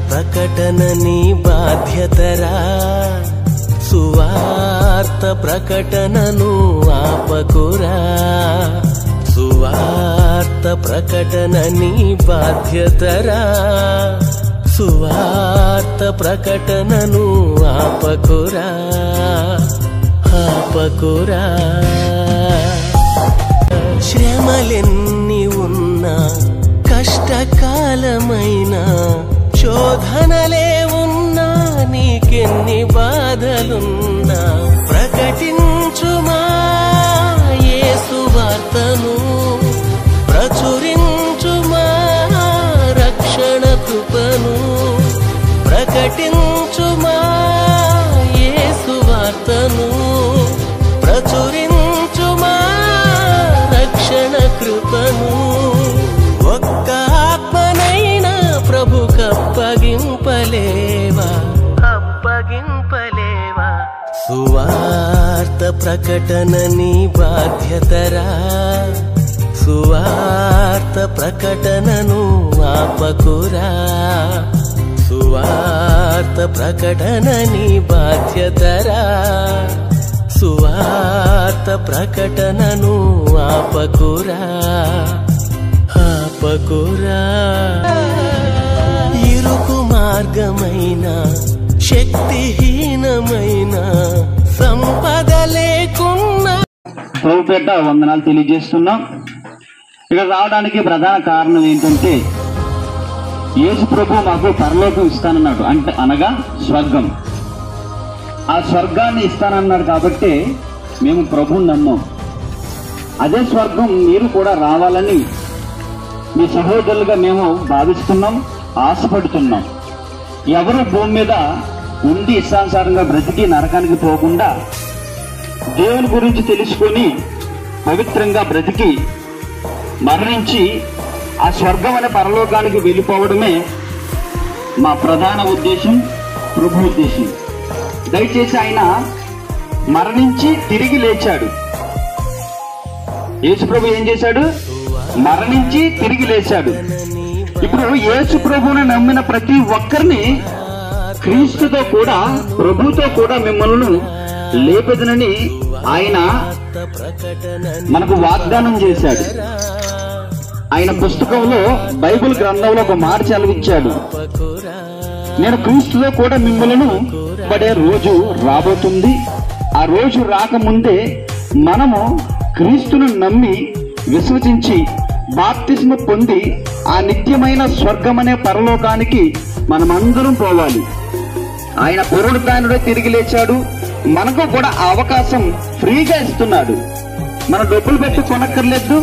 ప్రకటన నీ బాధ్యతరా, సువార్త ప్రకటనను ఆపకురా. సువార్త ప్రకటన నీ బాధ్యతరా, సువార్త ప్రకటనను ఆపకురా, ఆపకురా. శ్రమలెన్ని ఉన్నా, కష్టకాలమైనా, శోధనలే ఉన్నా, నీకెన్ని బాధలున్నా, ప్రకటించుమా యేసు వార్తను, ప్రచురించుమా రక్షణ కృపను. ప్రకటించుమా యేసు వార్తను, ప్రచురించుమా రక్షణ కృపను. ఒక్క ఆత్మనైనా ప్రభుకప్పగింపలేవా, అప్పగింపలేవా. సువార్త ప్రకటన నీ బాధ్యతరా, సువార్త ప్రకటనను ఆపకురా. సువార్త ప్రకటన నీ బాధ్యతరా, సువార్త ప్రకటనను ఆపకురా, ఆపకురా. ఇరుకు మార్గమైన, శక్తిహీనమైన, సంపద లేకున్నా ప్రభుపేట వందనాలు తెలియజేస్తున్నాం. ఇక్కడ రావడానికి ప్రధాన కారణం ఏంటంటే, యేసు ప్రభు మాకు పరలోకం ఇస్తానన్నాడు, అంటే అనగా స్వర్గం. ఆ స్వర్గాన్ని ఇస్తానన్నాడు కాబట్టి మేము ప్రభువుని నమ్మాం. అదే స్వర్గం మీరు కూడా రావాలని మీ సహోదరులుగా మేము భావిస్తున్నాం, ఆశపడుతున్నాం. ఎవరు భూమి మీద ఉండి ఇష్టానుసారంగా బ్రతికి నరకానికి పోకుండా దేవుని గురించి తెలుసుకొని పవిత్రంగా బ్రతికి మరణించి ఆ స్వర్గం అనే పరలోకానికి వెళ్ళిపోవడమే మా ప్రధాన ఉద్దేశం, ప్రభు ఉద్దేశం. దయచేసి ఆయన మరణించి తిరిగి లేచాడు. యేసు ప్రభు ఏం చేశాడు? మరణించి తిరిగి లేచాడు. ఇప్పుడు యేసు ప్రభువుని నమ్మిన ప్రతి ఒక్కరిని క్రీస్తుతో కూడా, ప్రభుతో కూడా మిమ్మల్ని లేపెదనని ఆయన మనకు వాగ్దానం చేశాడు. ఆయన పుస్తకంలో, బైబిల్ గ్రంథంలో ఒక మాట చదివించాడు. నేను క్రీస్తుతో కూడా మిమ్మల్ని పడే రోజు రాబోతుంది. ఆ రోజు రాకముందే మనము క్రీస్తును నమ్మి విశ్వసించి బాప్తిస్మ పొంది ఆ నిత్యమైన స్వర్గం అనే పరలోకానికి మనమందరం పోవాలి. ఆయన పునరుద్ధానుడే తిరిగి లేచాడు. మనకు కూడా ఆ అవకాశం ఫ్రీగా ఇస్తున్నాడు. మన డబ్బులు పెట్టి కొనక్కర్లేదు,